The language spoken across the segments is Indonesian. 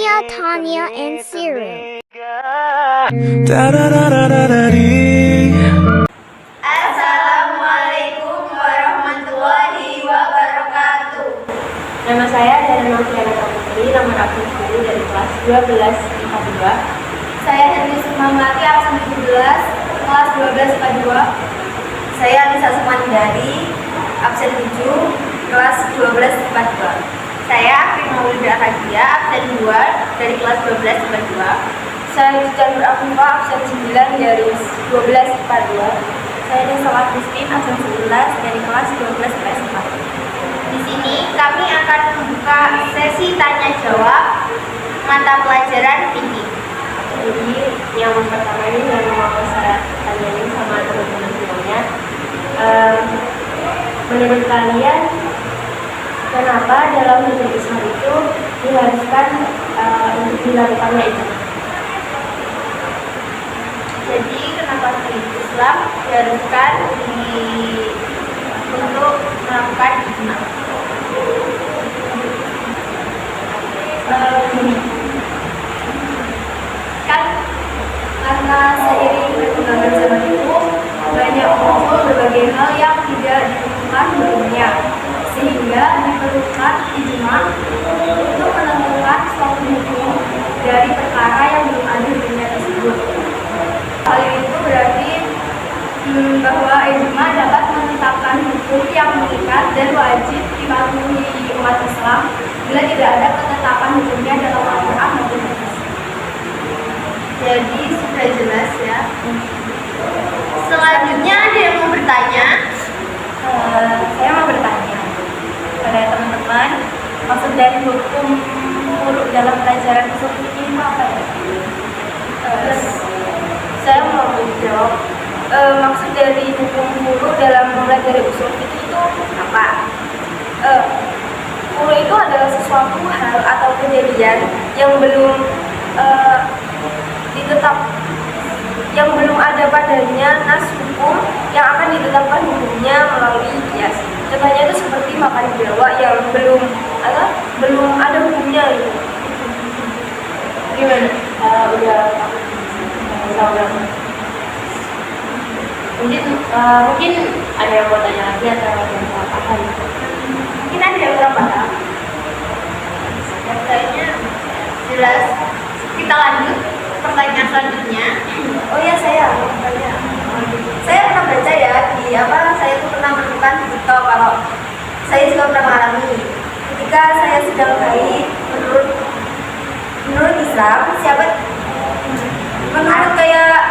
Nia, Tanya, and Cyril. Assalamualaikum warahmatullahi wabarakatuh. Nama saya Dana Noviana Putri, nomor absen 10 dari kelas 12 IPA 2. Saya Henry Sumamati, absen 17, kelas 12 IPA 2. Saya Lisa Sumandari, absen 7, kelas 12 IPA 2. Saya Prima Wilda Hadia, absen 2 dari kelas 12 IPA 2. Saya Chandra Afifah, absen 9 dari 12 IPA 2. Saya Desa Christine, absen 11 dari kelas 12 IPA 4. Di sini kami akan membuka sesi tanya jawab mata pelajaran fikih. Jadi yang pertama ini yang mau saya tanyain sama teman-teman semuanya, menurut kalian kenapa dalam hukum Islam itu diharuskan untuk dilakukannya itu? Jadi kenapa di Islam diharuskan untuk melakukan ijma? Kan karena seiring perkembangan zaman itu banyak muncul berbagai hal yang tidak ditentukan hukumnya, sehingga diperlukan ijma untuk menemukan suatu hukum dari perkara yang belum ada hukumnya tersebut. Hal itu berarti bahwa ijma dapat menetapkan hukum yang mengikat dan wajib dipatuhi umat Islam bila tidak ada ketetapan hukumnya dalam Al-Quran maupun hadis. Jadi sudah jelas ya. Selanjutnya ada yang mau bertanya? Saya mau bertanya pada teman-teman, maksud dari hukum furu' dalam pelajaran usul fikih itu apa ya? Saya mau menjawab, maksud dari hukum furu' dalam mempelajari usul fikih itu apa? Furu' itu adalah sesuatu hal atau kejadian yang belum yang belum ada padanya nas hukum yang akan ditetapkan hukumnya melalui kias. Contohnya itu seperti makan biawak yang belum ada hukumnya gitu. Gimana? Udah mungkin ada yang mau tanya lagi atau yang mau apa gitu? Mungkin ada yang kurang paham. Kayaknya jelas. Kita lanjut pertanyaan selanjutnya. Oh ya, saya pernah baca ya saya tuh pernah menemukan di TikTok kalau saya juga pernah mengalami ketika saya sedang haid. Menurut Islam menurut kayak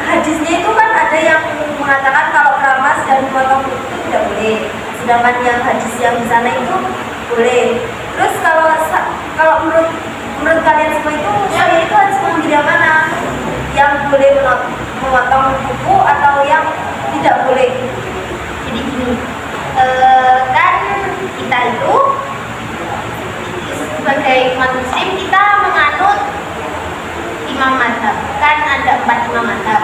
hadisnya itu kan ada yang mengatakan kalau keramas dan memotong itu tidak boleh, sedangkan yang hadis yang di sana itu boleh. Terus kalau menurut kalian semua itu saya itu harus mengambil yang mana? Yang boleh memotong kuku atau yang tidak boleh? Jadi gini, kan kita itu sebagai umat muslim kita menganut imam mazhab. Kan ada 4 imam mazhab.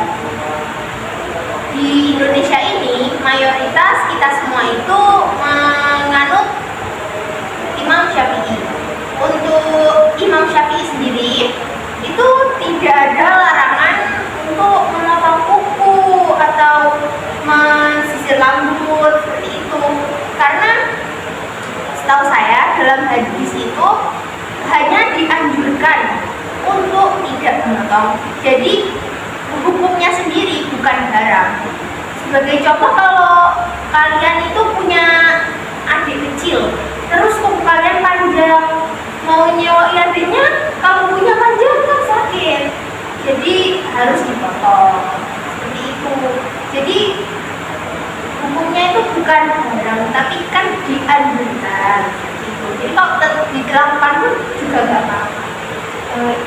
Di Indonesia ini mayoritas kita semua itu menganut Imam Syafi'i. Untuk Imam Syafi'i sendiri itu tidak ada larangan untuk memotong kuku atau mensisir rambut seperti itu, karena setahu saya dalam hadis itu hanya dianjurkan untuk tidak memotong. Jadi hukumnya sendiri bukan haram. Sebagai contoh, kalau kalian itu punya adik kecil, terus kuku kalian panjang, mau nyewa adiknya, kalau punya panjang kan sakit, jadi harus dipotong seperti itu. Jadi hukumnya itu bukan haram, tapi kan dianjurkan gitu. Jadi kalau tetap diterapkan pun juga nggak apa-apa.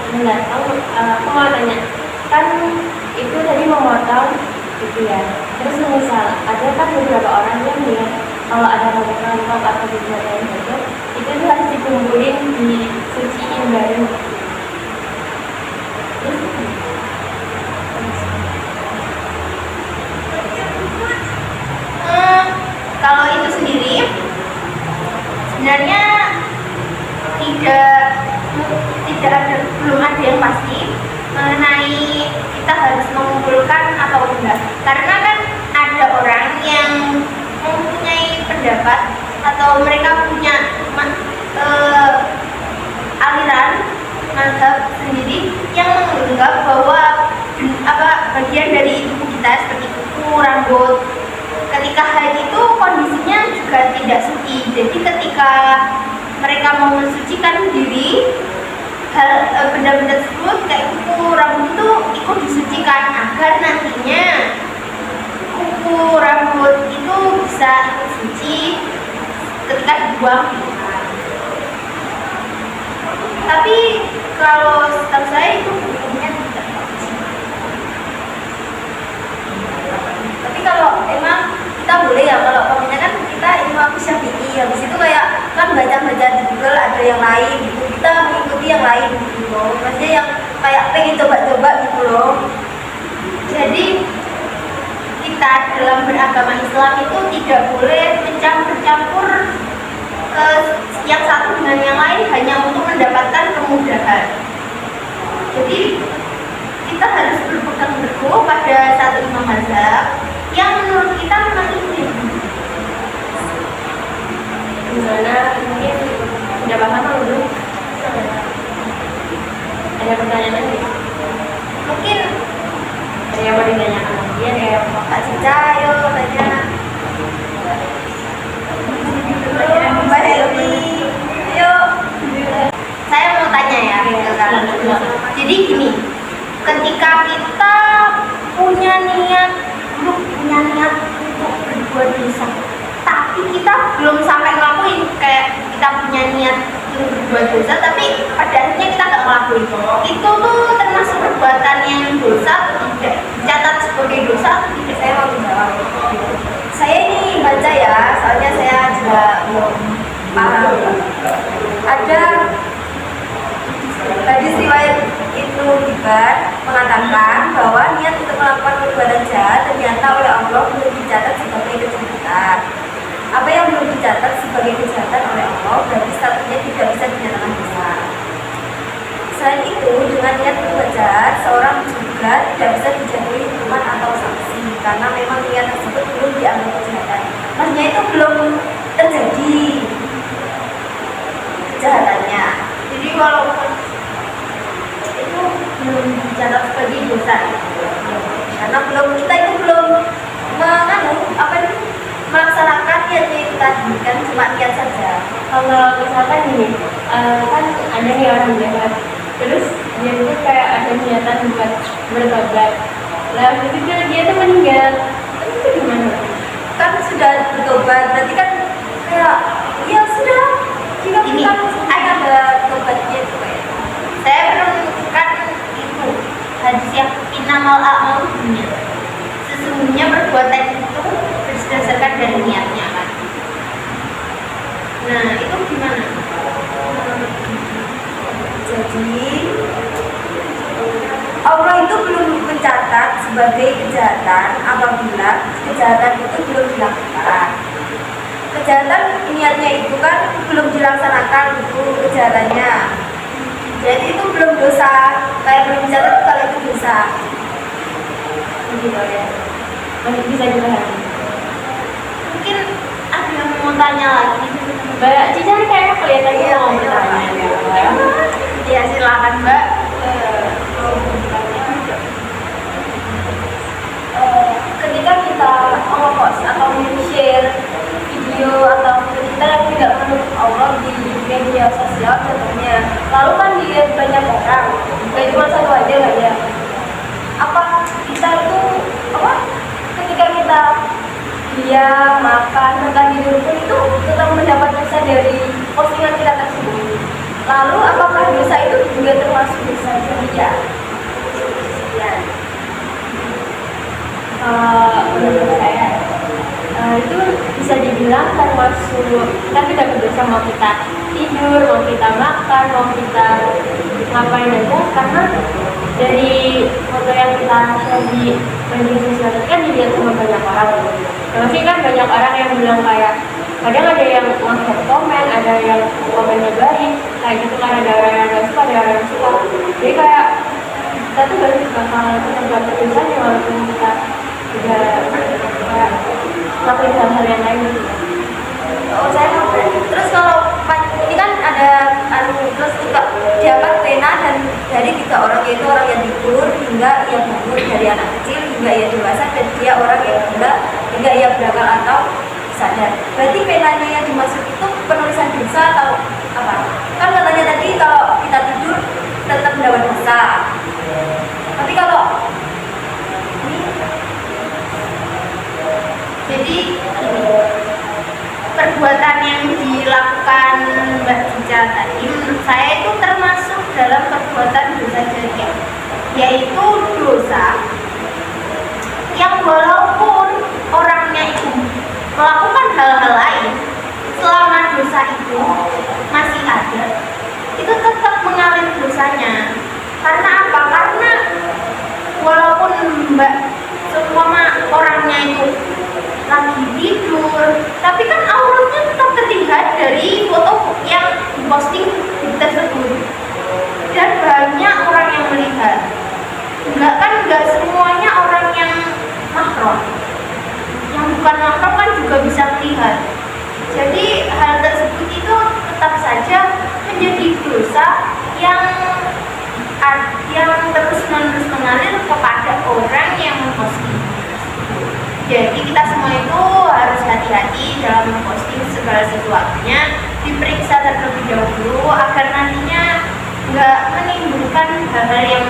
Benar, aku mau tanya, kan itu tadi memotong gitu ya. Terus misal ada kan beberapa orang yang bilang kalau ada rambut atau dibuatin itu harus dikumpulin, disuciin bareng. Kalau itu sendiri sebenarnya tidak tidak ada, belum ada yang pasti mengenai kita harus mengumpulkan atau enggak, karena kan ada orang yang mempunyai pendapat atau mereka punya aliran mazhab sendiri yang menganggap bahwa bagian dari tubuh kita seperti kuku, rambut ketika haid itu kondisinya juga tidak suci. Jadi ketika mereka mau mensucikan diri, benda-benda tersebut kayak kuku, rambut itu ikut disucikan agar nantinya kuku, rambut itu bisa suci ketika dibuang. Tapi kalau setahu saya itu hukumnya tidak wajib. Tapi kalau emang kita boleh ya, kalau kebanyakan kita Imam Syafi'i, habis itu kayak kan baca-baca di Google ada yang lain gitu, kita mengikuti yang lain gitu loh, maksudnya yang kayak pengen coba-coba gitu loh. Jadi kita dalam beragama Islam itu tidak boleh mencampur-campur yang satu dengan yang lain hanya untuk mendapatkan kemudahan. Jadi kita harus berpegang teguh pada satu imam mazhab yang menurut kita memang ini. Gimana mungkin udah paham dulu? Ada pertanyaan lagi? Mungkin Ada yang mau ditanyakan lagi? Ada yang mau Kak Cica, ayo tanya. Mbak Helmi, ayo. Saya mau tanya ya, jadi gini, ketika kita punya niat untuk berbuat dosa, tapi kita belum sampai ngelakuin, kayak kita punya niat untuk berbuat dosa, tapi pada akhirnya kita nggak ngelakuin, itu tuh termasuk perbuatan yang dosa atau tidak? Dicatat sebagai dosa atau tidak? Saya mau menjawab. Saya ini baca ya, soalnya saya juga belum paham. Ada hadis riwayat Ibnu Hibban mengatakan bahwa niat untuk melakukan perbuatan jahat ternyata oleh Allah belum dicatat sebagai kejahatan. Apa yang belum dicatat sebagai kejahatan oleh Allah berarti statusnya tidak bisa dinyatakan dosa. Selain itu, dengan niat berbuat jahat, seorang juga tidak bisa dijatuhi hukuman atau sanksi karena memang niat tersebut belum dianggap kejahatan. Maksudnya itu belum terjadi kejahatannya. Jadi walaupun itu belum dicatat sebagai dosa, Karena kita itu belum melaksanakan niatnya itu tadi, kan cuma niat saja. Kalau misalkan gini, kan ada nih orang jahat, terus dia itu kayak ada niatan buat bertobat, lah itu dia tuh meninggal, itu gimana? Kan sudah bertobat, berarti kan kayak ya sudah, jika Ini, kita ada tobatnya itu kayak. saya menemukan itu hadis yang innamal a'malu binniyat. Sesungguhnya perbuatan itu berdasarkan dari niatnya kan. Nah itu gimana? Jadi Allah itu belum mencatat sebagai kejahatan apabila kejahatan itu belum dilakukan. Kejahatan niatnya itu kan belum dilaksanakan itu kejahatannya. Jadi itu belum dosa, kayak belum dicatat kalau itu dosa. Begitu ya, masih bisa dipahami. Mungkin ada yang mau tanya lagi. Mbak Cica kayak kelihatannya Iya, mau iya. bertanya. Ya silakan Mbak. Ketika kita nge-post atau share video atau kita yang tidak menurut Allah di media sosial contohnya, lalu kan dilihat banyak orang, gak cuma satu aja nggak ya? Apa kita itu ketika kita makan bahkan tidur pun itu tetap mendapat dosa dari postingan kita tersebut. Lalu apakah dosa itu juga termasuk dosa jariah? Sekian. Menurut saya itu bisa dibilang termasuk kita tidak berdosa, mau kita tidur, mau kita makan, mau kita ngapain aja, karena dari foto yang kita share di media sosial kan dilihat sama banyak orang. Pasti kan banyak orang yang bilang kayak kadang ada yang nge-komen, ada yang komennya baik kayak gitu, kan ada orang yang nggak suka pada orang yang suka. Jadi kayak kita tuh gak bakal terlibat dosa nih walaupun kita udah kayak ngelakuin hal-hal yang lain gitu. Oh, saya mau. Terus kalau ini kan ada terus juga dapat pena dan dari 3 orang, yaitu orang yang tidur hingga yang bangun, dari anak kecil hingga yang dewasa, dan dia orang yang gila hingga ia berakal atau sadar. Berarti penanya yang dimaksud itu penulisan dosa atau apa? Kan katanya tadi kalau kita tidur tetap mendapat dosa. Tapi kalau ini, jadi perbuatan yang dilakukan Mbak Cica tadi menurut saya itu termasuk dalam perbuatan dosa jariah, yaitu dosa yang walaupun orangnya itu melakukan hal-hal lain, selama dosa itu masih ada, itu tetap mengalir dosanya. Karena apa? Karena walaupun Mbak semua orangnya itu lagi tidur, tapi kan auratnya tetap terlihat dari foto yang diposting tersebut, dan banyak orang yang melihat. Enggak semuanya orang yang mahram, yang bukan mahram kan juga bisa melihat. Jadi hal tersebut itu tetap saja menjadi dosa yang terus-menerus mengalir kepada orang yang memposting. Jadi kita semua itu harus hati-hati dalam memposting segala sesuatunya, diperiksa terlebih dahulu agar nantinya nggak menimbulkan hal-hal yang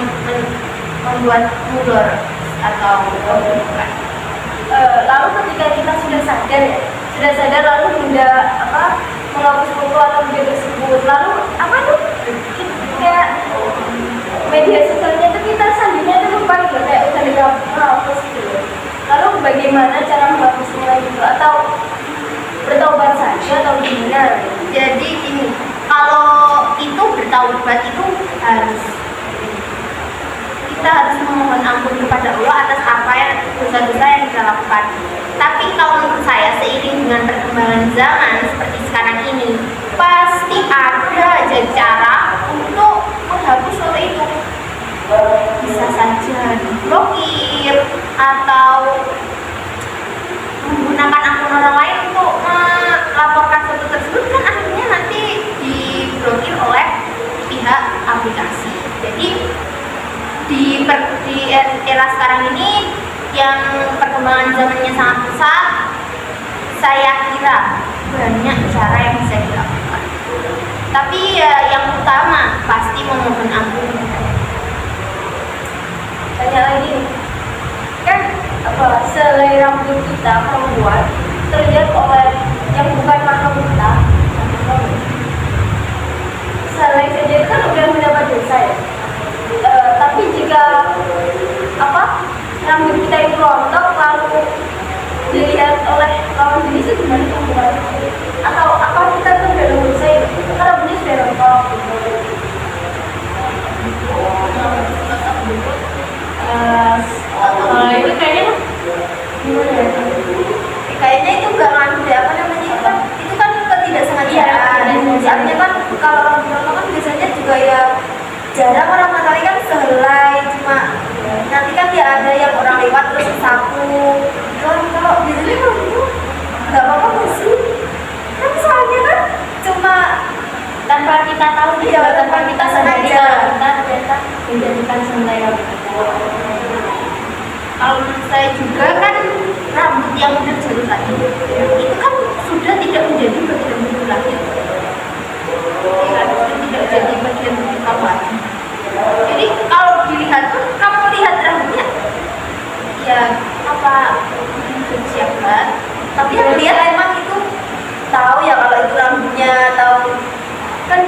membuat mudor atau keburukan. Lalu ketika kita sudah sadar lalu tidak menghapus foto atau video tersebut, lalu apa tuh kayak media sosialnya itu kita selanjutnya itu lupa gitu, kayak udah dihapus gitu. Lalu bagaimana cara menghapusnya gitu, atau bertaubat saja atau gimana? Jadi gini, kalau itu bertaubat itu kita harus memohon ampun kepada Allah atas apa yang dosa-dosa yang kita lakukan. Tapi kalau menurut saya, seiring dengan perkembangan zaman seperti sekarang ini, pasti ada aja cara untuk menghapus foto itu. Bisa saja diblokir atau menggunakan akun orang lain untuk melaporkan foto tersebut, kan akhirnya nanti diblokir oleh pihak aplikasi. Jadi di era sekarang ini yang perkembangan zamannya sangat pesat, saya kira banyak cara yang bisa dilakukan. Tapi ya yang utama pasti memohon ampun. Tanya lagi, kan selai rambut kita perempuan terlihat oleh yang bukan mahram kita. Selai saja itu kan udah mendapat dosa ya. Tapi jika rambut kita itu rontok lalu dilihat oleh lawan jenis itu gimana hubungan? Atau apa kita tuh udah dosa itu? Karena rambutnya sudah rontok gitu. Itu kayaknya gimana ya? Kayaknya itu nggak nganu deh, apa namanya, itu kan ketidaksengajaan. Artinya kan kalau rambut rontok kan biasanya juga ya jarang orang matahari kan sehelai, cuma nanti kan ya ada yang orang lewat terus sapu. Kalau biasanya rambut nggak apa-apa sih, kan soalnya kan cuma tanpa kita tahu ya, tanpa kita sadari kita ternyata menjadikan selai rambut kita. Kalau menurut saya juga kan rambut yang udah jatuh tadi itu kan sudah tidak menjadi bagian tubuh lagi, ya, sudah tidak jadi bagian tubuh kamu lagi. Jadi kalau dilihat pun kamu lihat rambutnya ya apa siapa, tapi yang lihat emang itu tahu ya kalau itu rambutnya, tahu Kan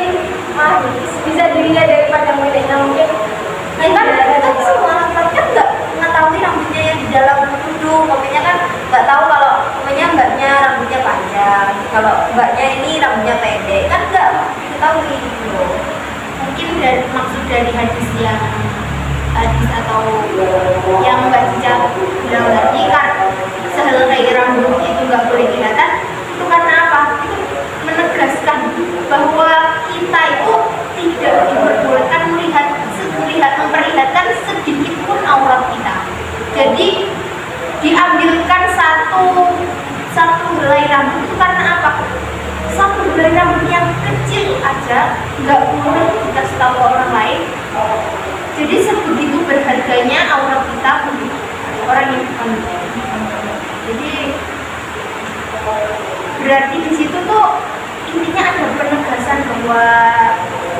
bisa dilihat dari pandang bidanya mungkin. ya kan semua laki-laki kan nggak mengetahui rambutnya yang di dalam tudung, pokoknya kan nggak tahu kalau pokoknya mbaknya rambutnya panjang, kalau mbaknya ini rambutnya pendek, kan nggak diketahui gitu. Mungkin maksud dari hadis atau yang Mbak Cica bilang tadi kan sehelai rambut itu nggak boleh kelihatan, itu karena apa? Itu menegaskan bahwa kita itu tidak diperbolehkan kecil aja nggak boleh dikasih tahu orang lain. Jadi sebegitu berharganya aurat kita untuk orang yang bukan muslim. Jadi berarti di situ tuh intinya ada penegasan bahwa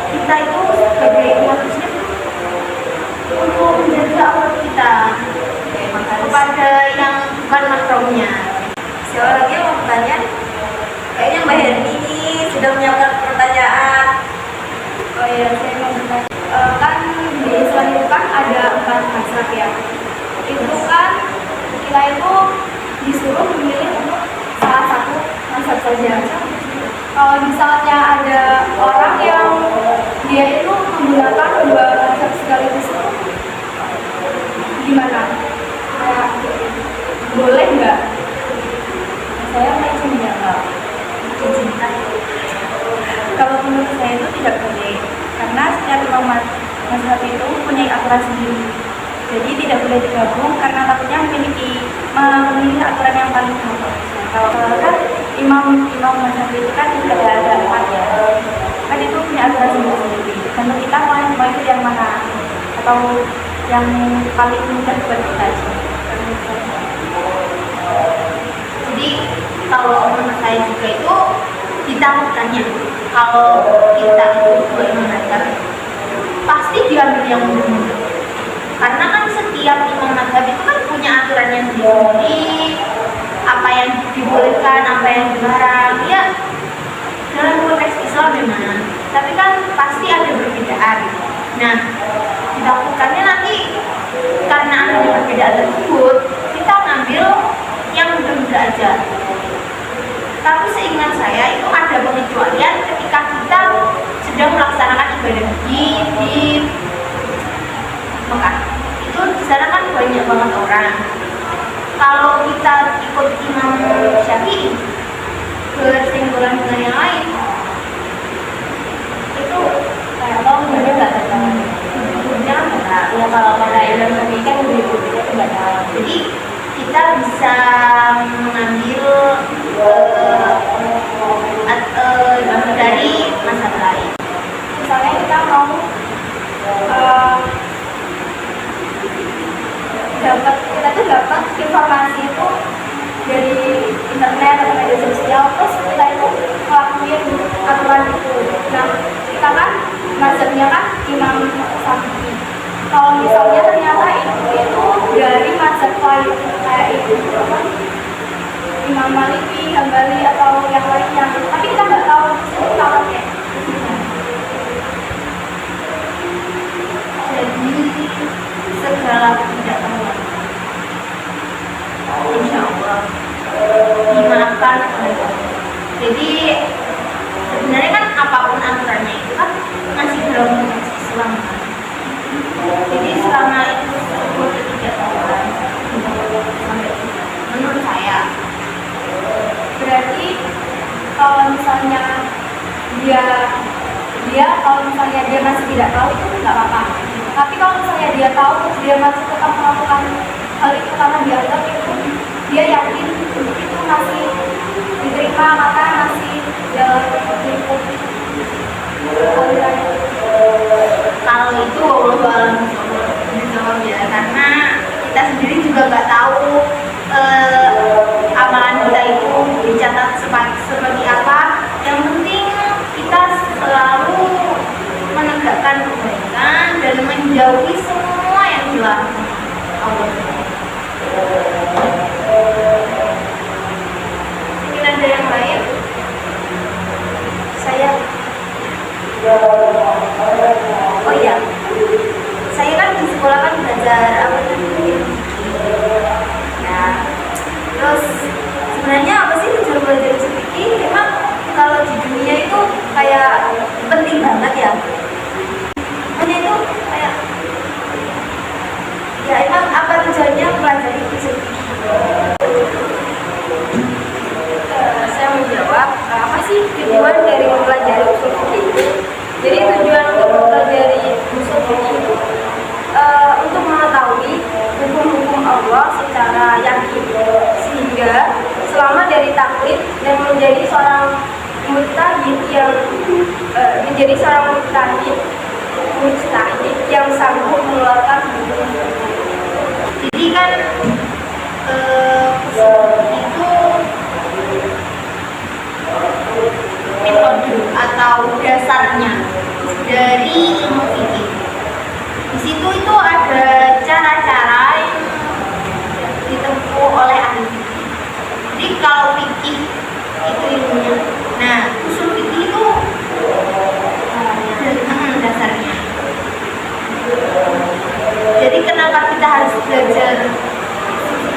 kita itu sebagai umat muslim untuk menjaga aurat kita kepada yang bukan mahramnya. Siapa lagi yang mau bertanya? Kayaknya Mbak Herni ini sudah menyiapkan pertanyaan. Oh iya, saya mau bertanya. Kan di Islam itu kan ada 4 mazhab ya. Itu kan kita itu disuruh memilih untuk salah satu mazhab saja. Kalau misalnya ada orang yang dia itu menggunakan 2 mazhab sekaligus, gimana? Boleh nggak? Saya masih menjawab. Kalau menurut saya itu tidak boleh, karena setiap imam mazhab itu punya aturan sendiri. Jadi tidak boleh digabung karena takutnya memilih aturan yang paling bagus. Kalau kan imam mazhab itu kan tidak ada 4 ya, kan itu punya aturan sendiri. Dan kita mau ikut yang mana atau yang paling mudah buat kita aja. Jadi kalau menurut saya juga itu ditakutkannya kalau kita itu imam mazhab pasti diambil yang mudah-mudah, karena kan setiap imam mazhab itu kan punya aturannya sendiri, apa yang dibolehkan, apa yang dilarang ya dalam konteks Islam memang, tapi kan pasti ada perbedaan. Nah, ditakutkannya nanti karena adanya perbedaan tersebut kita ngambil yang mudah-mudah aja. Tapi seingat saya itu ada pengecualian ketika kita sedang melaksanakan ibadah haji di Mekah. Itu di sana kan banyak banget orang. Kalau kita ikut Imam Syafi'i bersinggungan dengan yang lain, itu kayak apa hukumnya nggak tertahan. hukumnya enggak. Ya kalau kata Imam Syafi'i kan hukumnya itu nggak tahu. Jadi kita bisa mengambil dari mazhab lain. Misalnya kita mau dapat informasi itu dari internet atau media sosial, terus kita itu ngelakuin aturan itu. Nah, kita kan mazhabnya kan Imam Syafi'i. Kalau misalnya ternyata itu dari mazhab lain kayak itu Imam Maliki, Hambali atau yang lainnya, tapi kita nggak tahu itu kita pakai. Jadi segala ketidaktahuan insya Allah dimaafkan oleh Allah. Jadi sebenarnya kan apapun aturannya itu kan masih dalam konteks Islam kan. Jadi selama itu tersebut ketidaktahuan sampai menurut saya Berarti kalau misalnya dia masih tidak tahu itu nggak apa-apa. Tapi kalau misalnya dia tahu terus dia masih tetap melakukan hal itu karena dianggap itu dia yakin itu masih diterima, maka masih dalam lingkup aliran. kalau itu Allah alam dijawab ya, karena kita sendiri juga nggak tahu amalan kita itu dicatat seperti apa. Yang penting kita selalu menegakkan kebaikan dan menjauhi semua yang dilarang Allah. Mungkin ada yang lain? Saya oh iya, saya kan di sekolah kan belajar apa itu. Nah, terus sebenarnya apa sih tujuan belajar fikih? Emang kalau di dunia itu kayak penting banget ya. Hanya itu kayak ya emang apa tujuannya pelajari usul fikih? Saya menjawab, apa sih tujuan dari mempelajari usul fikih itu? Jadi dasarnya dari ilmu fikih. Di situ itu ada cara-cara yang ditempuh oleh ahli fikih. Jadi kalau fikih itu ilmunya, nah usul fikih itu dasarnya. Jadi kenapa kita harus belajar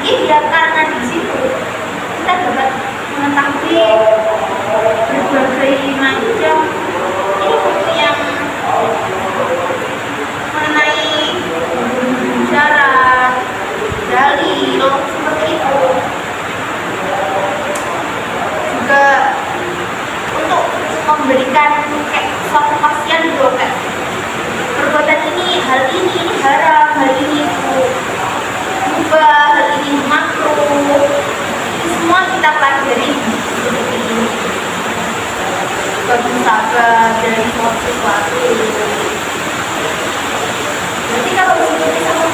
fikih? Ya karena di situ kita dapat mengetahui berbagai macam ilmu yang mengenai syarat, dalil, seperti itu. Juga untuk memberikan kayak suatu kepastian gitu, kayak perbuatan ini, hal ini haram, hal ini mubah, hal ini makruh. Ini semua kita pelajari seperti ini. Bersabar dari sesuatu. Jadi kalau usul sama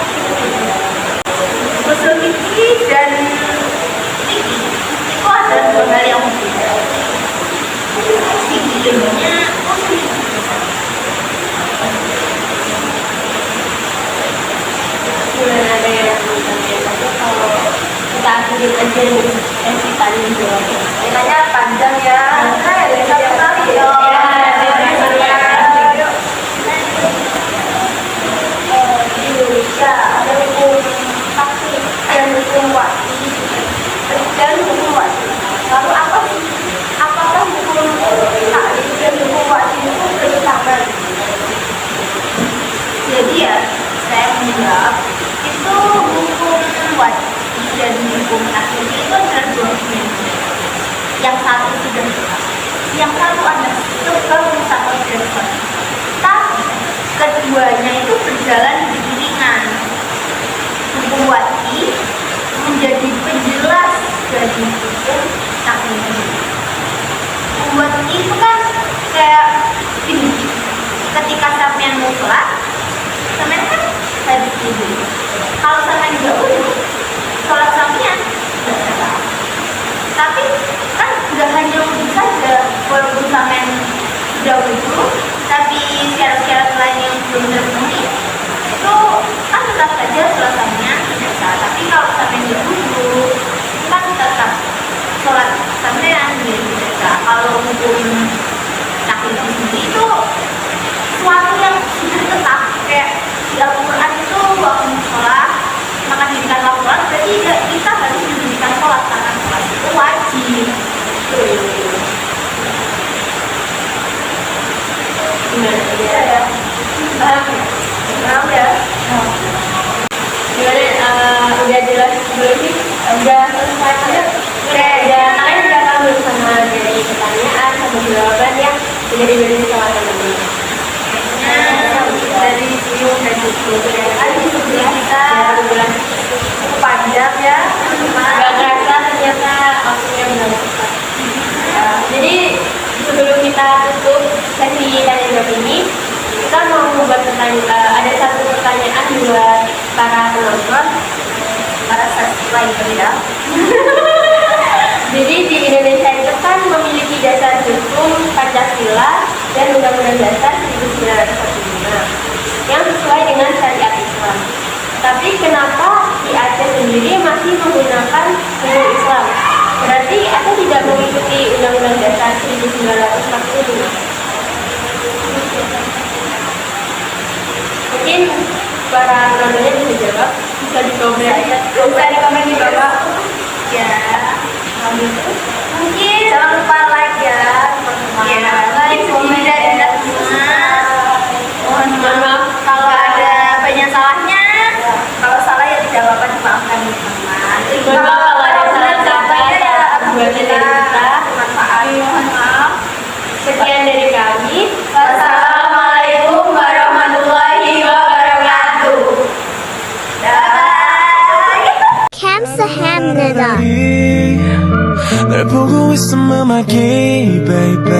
usul fikih dan fikih itu ada dua hal yang berbeda. Fikih ilmunya usul fikih. Bulan ada yang bertanya saja kalau kita akhirin aja nih sesi tanya jawab. Tanya panjang ya. Satu kali ya. Di Indonesia ada hukum taklid dan hukum wajib dan hukum wajib. Lalu apa sih? Apakah hukum taklid dan hukum wajib itu bersamaan? Jadi ya, saya menjawab itu hukum wajib dan hukum taklid itu adalah dua hukum. Yang satu sudah tetap, yang satu ada sebab musabab dan wajib. Tapi keduanya itu berjalan beriringan. Hukum wajib menjadi penjelas dari hukum taklid. Hukum wajib itu kan kayak ini, ketika sampean mau sholat, sampean kan harus tidur. Kalau sampean nggak wudhu, sholat sampean nggak sah. Tapi kan nggak hanya wudhu saja, walaupun sampean sudah wudhu, tapi syarat-syarat lain yang belum terpenuhi itu kan tetap saja sholat sampean tidak sah. Tapi kalau sampean nggak wudhu, kan tetap sholat sampean tidak sah. Kalau hukum taklid sendiri itu suatu yang sudah tetap, kayak di Al-Quran itu waktu sholat maka dirikanlah sholat, berarti kita harus mendirikan sholat karena sholat itu wajib. Gimana Ya, paham ya? Gimana, udah jelas belum sih? Udah selesai ya? Kalian udah tahu belum sama dari pertanyaan sama jawaban ya? Udah diberi sama teman-teman. Dari sini udah cukup ya. Di sebelah kita cukup panjang ya. Gak kerasa ternyata waktunya benar cepat. Jadi sebelum kita tutup sesi tanya jawab ini, kita mau membuat ada satu pertanyaan buat para penonton, Para siswa itu ya. Jadi di Indonesia itu kan memiliki dasar hukum Pancasila dan Undang-Undang Dasar 1945 yang sesuai dengan syariat Islam. Tapi kenapa di Aceh sendiri masih menggunakan hukum Islam? Berarti Aceh tidak mengikuti Undang-Undang Dasar 1945. Mungkin para penontonnya bisa jawab, bisa dikomen. Bisa di komen di bawah. Ya. Mungkin jangan lupa like ya, teman-teman. Ya, like, komen, dan semua. Mohon maaf kalau ada banyak salahnya. Kalau salah ya tidak apa-apa, dimaafkan teman-teman. Mohon maaf kalau ada salah-salah buat dari kita. Bermanfaat. Mohon maaf. Sekian dari kami. Wassalamualaikum warahmatullahi wabarakatuh. Bye. 감사합니다. 널 보고 있음 음악이 baby